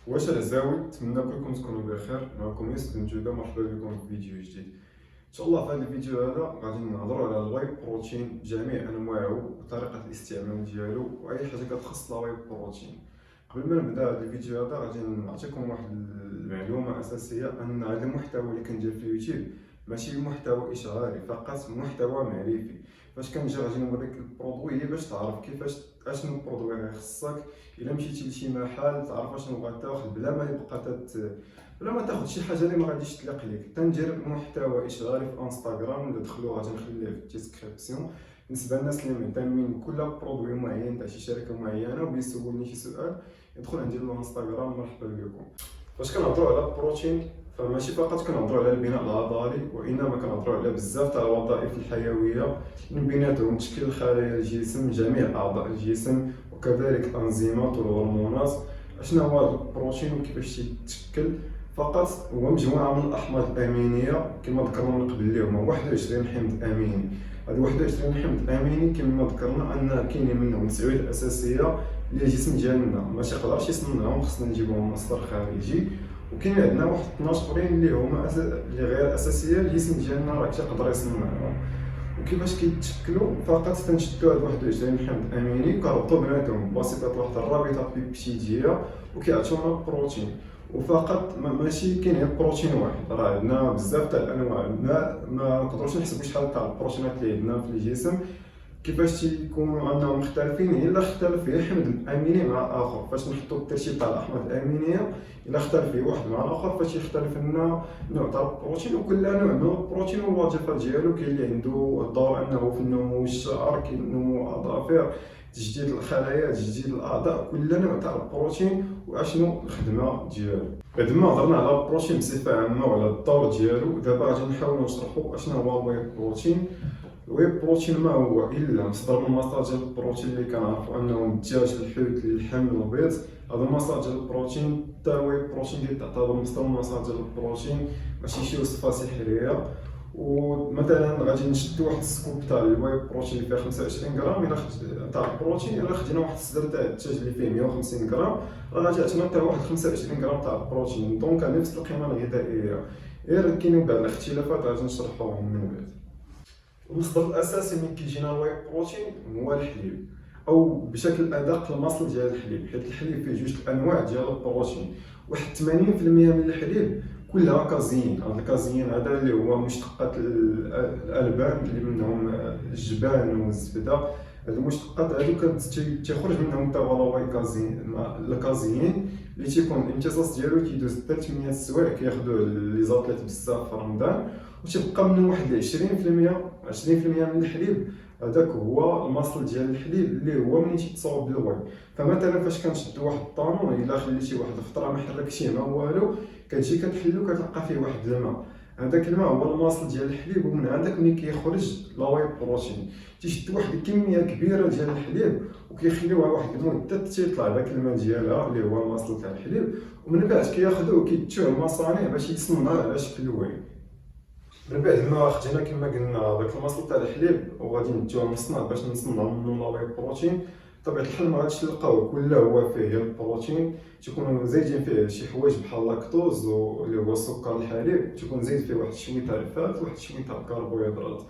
واش العزاوي، نتمنى كلكم تكونوا بخير. معكم يوسف بن جوده، مرحبا بكم في فيديو جديد. ان شاء الله في هذا الفيديو هذا غادي نهضروا على الواي بروتين بجميع انواعه وطريقه الاستعمال ديالو واي حاجه كتخص الواي بروتين. قبل ما نبدا هذا الفيديو هذا غادي نعطيكم واحد المعلومه اساسيه، ان هذا المحتوى اللي كندير في اليوتيوب ماشي محتوى اشعاري فقط، محتوى معرفي. فاش كنجي غادي نوريك البرودوي باش تعرف كيفاش اشنو البرودوي غيخصك. الا مشيتي لشي محل تعرف اشنو غتاخذ بلا ما بلا ما تاخذ شي حاجه اللي ما غاديش تليق ليك. تندير محتوى اشعاري في انستغرام، اللي دخلوا غادي نخليه في الديسكريبسيون بالنسبه للناس اللي مهتمين بكل برودوي معين تاع شي شركه معينه وبيسولني شي سؤال، يدخل عندي الانستغرام. مرحبا بكم. فاش كنهضروا على البروتين فماشي فقط كنهضروا على البناء العضلي، وانما كنهضروا على بزاف تاع الوظائف الحيويه من بيناتهم تشكيل خلايا الجسم، جميع اعضاء الجسم، وكذلك الانزيمات والهرمونات. اشنو هو البروتين وكيفاش يتشكل؟ فقط هو مجموعه من الاحماض الامينيه كما ذكرنا من قبل، اللي هما 21 حمض اميني. هاد 21 حمض اميني كما ذكرنا ان كاينين منهم 9 اساسيه اللي الجسم ديالنا ما تيقدرش يصنعهم، خصنا نجيبوهم من مصدر خارجي. وكاين عندنا واحد 12 اخرين اللي هما اللي غير اساسيه، الجسم ديالنا راه تيقدر يصنعهم. وكيفاش كيتشكلوا؟ فقط تنشدوا هاد 21 حمض اميني وكنربطوا بيناتهم بواسطه واحد الرابطه بيبتيديه وكيعطيونا البروتين. وفقط ماشي كاين غير بروتين واحد، راه عندنا بزاف تاع الانواع. ما نقدروش نحسبوا شحال تاع البروتينات اللي عندنا في الجسم. كيفاش تيكونوا انهم مختلفين؟ الا اختلف فيه حمض اميني مع اخر، فاش نحطوا الترتيب تاع الاحماض الامينيه الا اختلف فيه واحد مع الاخر فاش يختلف لنا نوع تاع البروتين. وكل نوع من البروتين والوظيفه ديالو. كاين اللي عنده الدور انه في النمو الشعر، كاين نمو الاظافر، تجديد الخلايا، تجديد الاعضاء. كل نوع تاع البروتين واشنو الخدمه ديالو. بعد ما هضرنا على البروتين بصفه عامه وعلى الدور ديالو، دابا غادي نحاولوا نشرحوا اشنو هو الواي بروتين. الواي بروتين ما هو الا مصدر من مصادر البروتين اللي كنعرفوا انهم الدجاج، الحوت، اللحم، البيض. هذا مصادر البروتين. حتى الواي بروتين تعتبر مصدر من مصادر البروتين، ماشي شي وصفه سحريه. ومثلا غادي نشد واحد السكوب تاع الواي بروتين اللي فيه 25 غرام الى تاع البروتين، الا خدينا واحد الصدر تاع الدجاج اللي فيه 150 غرام راه غادي يعطينا حتى واحد 25 غرام تاع البروتين. دونك نفس القيمه الغذائيه، غير كاينين بعض الاختلافات غادي نشرحوهم من بعد. المصدر الاساسي من كيجينا الواي بروتين هو الحليب، او بشكل ادق المصل ديال الحليب، حيت الحليب فيه جوج انواع ديال البروتين. واحد 80% من الحليب كلها كازيين. هذا الكازيين هذا اللي هو مشتقات الالبان اللي منهم الجبان والزبده. هاد المشتقات هادو تيخرج منهم حتى هو الواي كازيين. الكازيين اللي تيكون الامتصاص ديالو كيدوز 300 سوايع، كياخذوه لي زاتليت بزاف في رمضان. وتيبقى من واحد 20% من الحليب، هذاك هو المصل ديال الحليب اللي هو ملي تيتصاوب بالواي. فمثلا فاش كنشد واحد الطانون الا خليتي واحد الفتره ما حركتيه ما والو، كتجي كتحلو كتلقى فيه واحد الماء. هذاك الماء هو المصل ديال الحليب، ومن عندك ملي كيخرج لاواي بروتين تيشد واحد الكميه كبيره ديال الحليب وكيخليوها واحد المده تيطلع داك الماء ديالها اللي هو المصل تاع الحليب. ومن بعد كياخذوه كيديوه المصانع باش يتصنع على شكل واي. من بعد ما خدينا كما قلنا داك المصل تاع الحليب وغادي نديوه للمصنع باش نصنعوا منه لاواي بروتين، بطبيعه الحال ما غاديش تلقاوه كله هو فيه البروتين. تيكونوا زايدين فيه شي حوايج بحال لاكتوز اللي هو سكر الحليب، تيكون زايد فيه واحد شويه تاع الفات وواحد شويه تاع الكربوهيدرات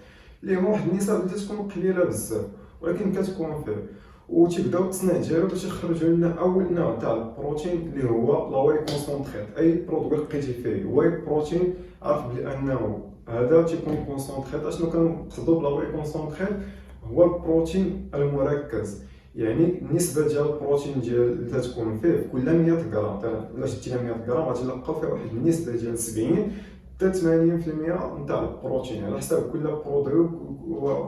اللي هما واحد النسب اللي تكون قليله بزاف ولكن كتكون فيه. وتيبداو التصنيع ديالو باش يخرجوا لنا اول نوع تاع البروتين اللي هو لاواي كونسونطريت. اي برودوي لقيتي فيه واي بروتين عرف بانه هذا تيكون كونسونطريت. اشنو كنقصدوا بلاواي كونسونطريت؟ هو البروتين المركز، يعني النسبه ديال البروتين اللي تكون فيه في كل 100 غرام. الا شدينا 100 غرام غادي نلقاو فيه واحد النسبه ديال 70 حتى 80% نتاع البروتين على حساب كل برودوي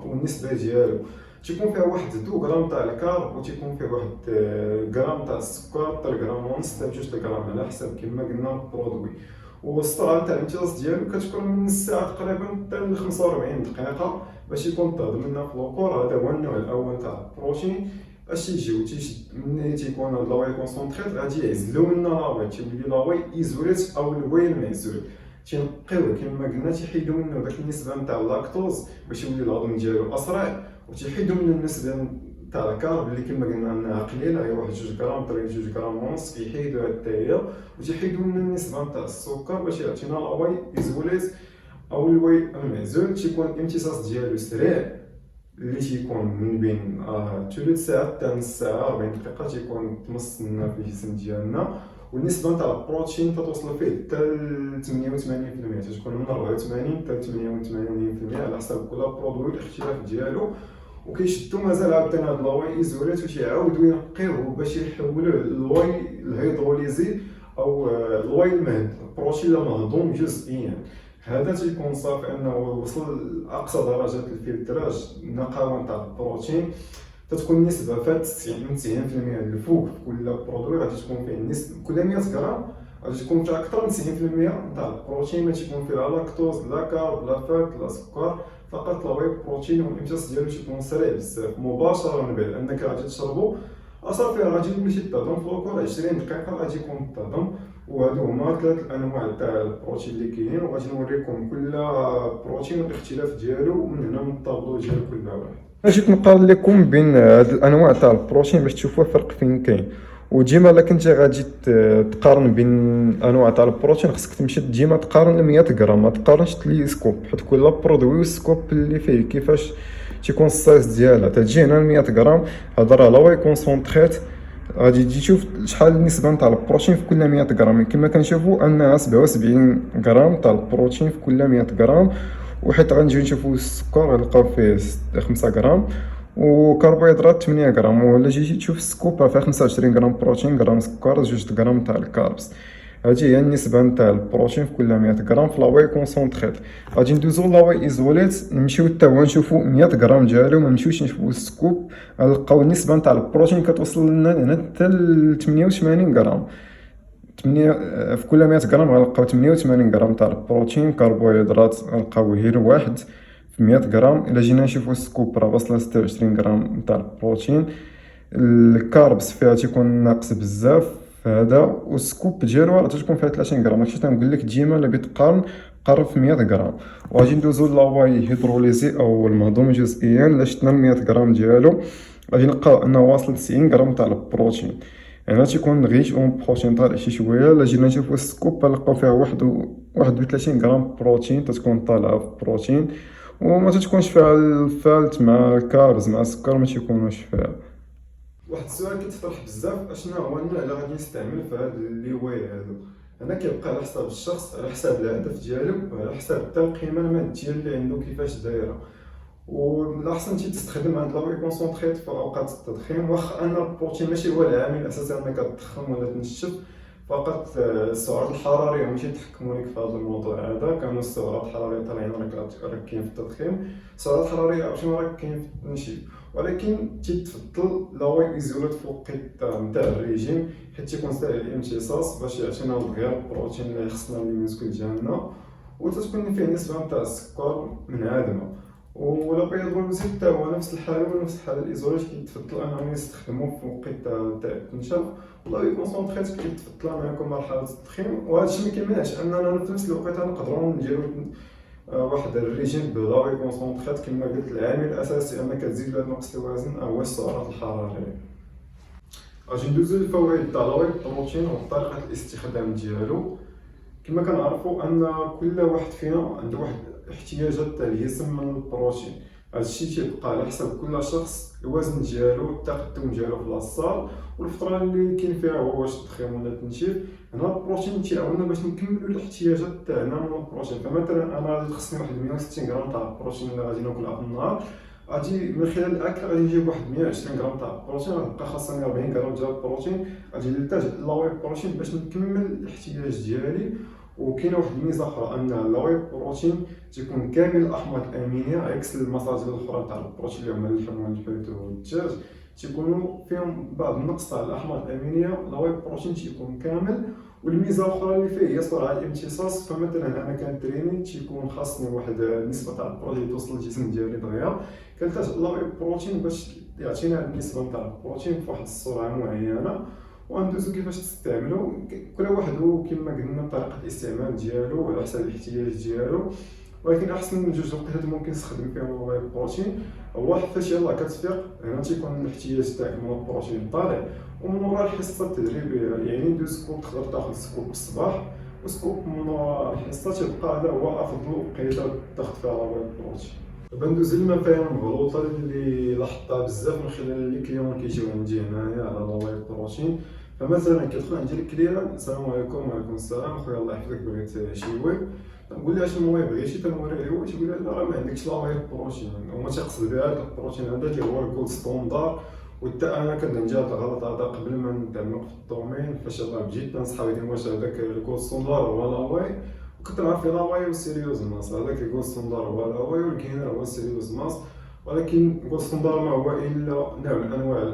والنسبه ديالو. تيكون فيها واحد 2 غرام تاع الكارب، وتيكون فيه واحد غرام تاع السكر، حتى غرام ونص حتى 2 غرام على حساب كما قلنا البرودوي. والسرعه تاع الامتصاص ديالو كتكون من نص ساعه تقريبا حتى ل 45 دقيقه باش يكون تهضم لنا في الوقور. هذا هو النوع الاول تاع البروتين. اش يجيو ملي تيكون هاد لاواي كونسونطريت غادي يعزلو لنا لاواي، تيولي لاواي ايزوليت او الواي المعزول. تينقيوه كما قلنا، تيحيدو منه داك النسبه نتاع اللاكتوز باش يولي الهضم ديالو اسرع، وتيحيدو منه النسبه تاع الكارب اللي كما قلنا انها قليله، هي 1 غرام تقريبا 2 غرام ونص، كيحيدوها حتى هي وتيحيدوا لنا النسبه تاع السكر باش يعطينا الواي ايزوليت او الواي المعزول. تيكون الامتصاص ديالو سريع اللي تيكون من بين ثلث ساعه حتى نص ساعه 40 دقيقه تيكون تمص لنا في الجسم ديالنا. والنسبه تاع البروتين تتوصل فيه حتى ل 88%، تكون من 84 حتى 88% على حسب كل برودوي الاختلاف ديالو. وكيشدوا مازال عاوتاني هاد الواي ايزوليت وتيعاودوا ينقيوه باش يحولوه للواي الهيدروليزي او الواي المهد، البروتين المهضوم جزئيا. هذا تيكون صافي انه وصل لاقصى درجات الفلتراج النقاوه تاع البروتين، تتكون النسبه فات 90% الفوق في كل برودوي غادي تكون فيه النسبه كل 100 غرام غادي تكون فيها اكثر من 90% تاع البروتين، ما تيكون فيها لا لاكتوز لا كارب لا فات لا سكر، فقط لا واي بروتين. والامتصاص ديالو تيكون سريع بزاف مباشره من بعد انك غادي تشربو صافي غادي تولي تهضم في الوقت 20 دقيقه غادي يكون تهضم. وهادو هما 3 انواع تاع البروتين اللي كاينين، وغادي نوريكم كل بروتين والاختلاف ديالو من هنا من الطابلو ديال كل واحد. جيت نقارن لكم بين هاد الانواع تاع البروتين باش تشوفوا الفرق فين كاين. وديما الا كنتي غادي تقارن بين انواع تاع البروتين خصك تمشي ديما تقارن 100 غرام، ما تقارنش لي سكوب، حيت كل برودوي والسكوب اللي فيه كيفاش تيكون السايز ديالها. تجي هنا 100 غرام هذا راه لا واي كونسونطريت، غادي تجي تشوف شحال النسبه نتاع البروتين في كل 100 غرام. كما كنشوفوا انها 77 غرام تاع البروتين في كل 100 غرام. وحيت غنجيو نشوفوا السكر غنلقاو فيه 5 غرام وكربوهيدرات 8 غرام. ولا جيتي تشوف السكوب راه فيها 25 غرام بروتين، غرام سكر، 2 غرام تاع الكاربس. هذه هي النسبه نتاع البروتين في كل 100 غرام في لاواي كونسونطريت. غادي ندوزو لاواي ايزوليت نمشيو حتى هو نشوفوا 100 غرام ديالو، ما نمشيوش نشوفوا السكوب. نلقاو النسبه نتاع البروتين كتوصل لنا هنا حتى ل 88 غرام. في كل 100 غرام غنلقاو 88 غرام تاع البروتين. كربوهيدرات غنلقاو غير 1 في 100 غرام. الا جينا نشوفوا السكوب راه واصله 26 غرام تاع البروتين. الكاربس فيها تيكون ناقص بزاف هذا، والسكوب ديالو راه تكون فيها 30 غرام. هادشي تنقول لك ديما الا بغيت تقارن قارن في 100 غرام. وغادي ندوزو لاواي هيدروليزي او المهضوم جزئيا. الا شفنا 100 غرام ديالو غادي نلقاو انه واصل 90 غرام تاع البروتين، يعني تيكون ريش اون بروتين طالع شي شويه. الا جينا نشوفو السكوب نلقاو فيها 31 غرام بروتين، تتكون طالعه في البروتين وما تتكونش فيها الفالت مع الكاربز مع السكر، ما تيكونوش فيها. واحد السؤال كيتطرح بزاف، اشنا هو النوع اللي غادي نستعمل في هاد اللي واي هادو؟ انا كيبقى على حساب الشخص، على حساب الهدف ديالو، وعلى حساب حتى القيمه الماديه اللي عنده كيفاش دايره. والاحسن تستخدم عند لاواي كونسونطريت في اوقات التضخيم، واخا ان البروتين ماشي هو العامل الاساسي انك تضخم ولا تنشف، فقط السعرات الحراريه ماشي تحكموا لك في هذا الموضوع هذا. كانوا السعرات الحراريه طالعين راك كاين في التضخيم، السعرات الحراريه عرفتي راك كاين في التنشيف. ولكن تيتفضل لاواي ايزوليت في الوقت نتاع الريجيم، حيت تيكون سهل الامتصاص باش يعطينا غير البروتين اللي خصنا للمسكول ديالنا، وتتكون فيه نسبه نتاع السكر منعدمه. ولا بيضرولوزي حتى هو نفس الحاله ونفس الحاله الايزوليت كيتفضل انهم يستخدموه في الوقت تاع التنشاف. والله كونسونطريت كيتفضل معكم مرحله التضخيم. وهذا الشيء ما كيمنعش اننا في نفس الوقت نقدروا نديروا واحد الريجيم بلاوي كونسونطريت. كما قلت العامل الاساسي انك تزيد ولا تنقص الوزن هو السعرات الحراريه. غادي ندوزو للفوائد تاع لاواي بروتين وطريقه الاستخدام ديالو. كما كنعرفوا ان كل واحد فينا عنده واحد احتياجات تاع الجسم من البروتين. هذا الشيء تيبقى على حسب كل شخص، الوزن ديالو، التقدم ديالو في لاصال، والفتره اللي كاين فيها هو واش تضخيم ولا تنشيف. هنا البروتين تيعاوننا باش نكملوا الاحتياجات تاعنا من البروتين. فمثلا انا غادي تخصني واحد 160 غرام تاع البروتين اللي غادي ناكلها في النهار، غادي من خلال الاكل غادي نجيب واحد 120 غرام تاع البروتين، غتبقى خاصني 40 غرام ديال البروتين. غادي نلتجئ للاواي بروتين باش نكمل الاحتياج ديالي. وكاينه واحد الميزه اخرى ان اللاواي بروتين تيكون كامل الاحماض الامينيه، عكس المصادر الاخرى تاع البروتين اللي هما اللحم والحوت والدجاج تيكونوا فيهم بعض النقص تاع الاحماض الامينيه. اللاواي بروتين تيكون كامل. والميزه الاخرى اللي فيه هي سرعه الامتصاص. فمثلا انا كنتريني تيكون خاصني واحد النسبه تاع البروتين توصل للجسم ديالي دغيا، كنلتجئ للاواي بروتين باش يعطينا النسبه تاع البروتين بواحد السرعه معينه. وندوزو كيفاش تستعملو. كل واحد كما قلنا طريقه الاستعمال ديالو على حسب الاحتياج ديالو. ولكن احسن من جوج وقيتات ممكن تستخدم فيهم الواي بروتين هو فاش يلاه كتفيق هنا تيكون الاحتياج تاعك من البروتين طالع، ومن ورا الحصه التدريبيه يعني 2 سكوب تقدر تاخذ سكوب الصباح وسكوب من ورا الحصه، تيبقى هذا هو افضل وقيته تاخذ فيها الواي بروتين. دابا ندوز للمفاهيم المغلوطه اللي لاحظتها بزاف من خلال لي كليون كيجيو عندي هنايا على الواي بروتين. فمثلا كيدخل عندي الكليان، السلام عليكم. وعليكم السلام خويا الله يحفظك، بغيت شي واي. تنقول لها شنو واي بغيتي، تنوري ليه واي، تيقول لي لا راه ما عندكش لا واي بروتين. وما تيقصد بها هذا البروتين هذا اللي هو الكود ستوندار. وحتى انا كان عندي هذا الغلط هذا قبل ما نتعمق في الدومين، فاش يلاه بديت نصحابي يديروا واش هذاك الكود ستوندار هو لا واي، وكنت نعرف لا واي والسيريوز ماس. هذاك الكود ستوندار هو لا واي والكينر هو السيريوز ماس، ولكن الكود ستوندار ما هو الا نوع من انواع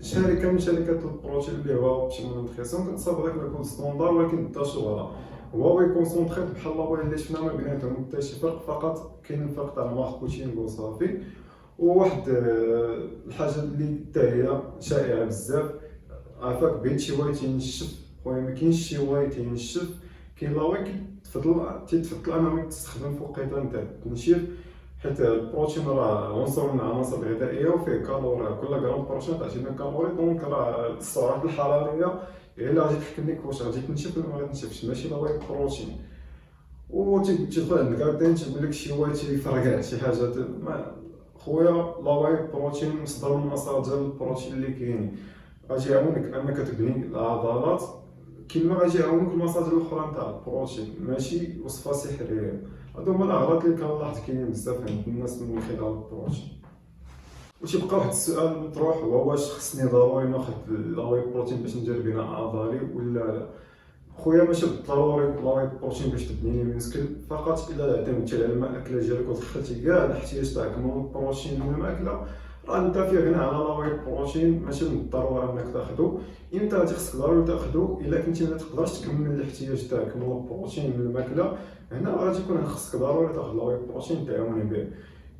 شركه من شركات البروتين اللي هو اوبتيمال نوتريسيون كتصاوب هذاك الكود ستوندار، ولكن دا شغله هو واي كونسونطريت بحال لا واي اللي شفنا ما بيناتهم حتى شي فرق، فقط كاين الفرق تاع المارك بوتين وصافي. وواحد الحاجه اللي حتى هي شائعه بزاف، عافاك بغيت شي واي تينشف، خويا ما كاينش شي واي تينشف، كاين لا واي تتفضل انه تستخدم في وقيته نتاع التنشيف، حيت البروتين راه عنصر من العناصر الغذائيه وفيه كالوري، كل غرام بروتين تعطينا كالوري، دونك راه السعرات الحراريه هي اللي غادي تحكم لك واش غادي تنشف ولا ما غادي تنشفش، ماشي لا واي بروتين. و تيدخل عندك عاوتاني تيقول لك شي واي تيفرقع شي حاجه، خويا لا واي بروتين مصدر من مصادر البروتين اللي كاينين، غادي يعاونك انك تبني العضلات كيما غادي يعاونك المصادر الاخرى نتاع البروتين، ماشي وصفه سحريه. هادو هما الاغلاط اللي كنلاحظ كاينين بزاف عند الناس من خلال البروتين. وتيبقى واحد السؤال مطروح، هو واش خصني ضروري ناخذ لا واي بروتين باش ندير بناء عضلي ولا لا؟ خويا ماشي بالضروري لا واي بروتين باش تبني لي مسكل فقط، الا اعتمدتي على الماكله ديالك ودخلتي كاع الاحتياج تاعك من البروتين من الماكله، راه انت في غنى على لا واي بروتين، ماشي بالضروره انك تاخذو. امتى غادي خصك ضروري تاخذو؟ الا كنتي ما تقدرش تكمل الاحتياج تاعك من البروتين من الماكله، هنا غادي يكون خصك ضروري تاخذ لا واي بروتين تعاوني به.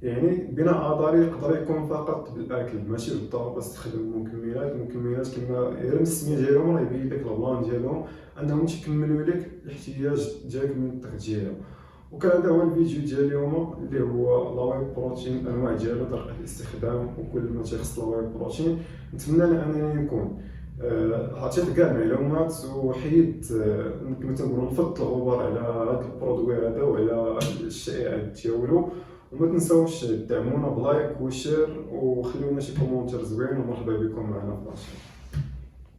يعني بناء عضلي يقدر يكون فقط بالاكل، ماشي بالضروره باش تستخدم المكملات كما غير من السميه ديالهم راه يبين لك البلان ديالهم انهم تيكملوا لك الاحتياج ديالك من التغذيه. وكان هذا هو الفيديو ديال اليوم اللي هو لا واي بروتين، الانواع ديالو، طريقه الاستخدام وكل ما تيخص لا واي بروتين. نتمنى انني نكون عطيت كاع المعلومات وحيد كما تنقولوا نفض الغبار على هذا البرودوي هذا وعلى الشائعات ديالو. وما تنساوش دعمونا بلايك وشير وخليونا شي كومونتير زوين، ومرحبا بكم معنا في العشاء.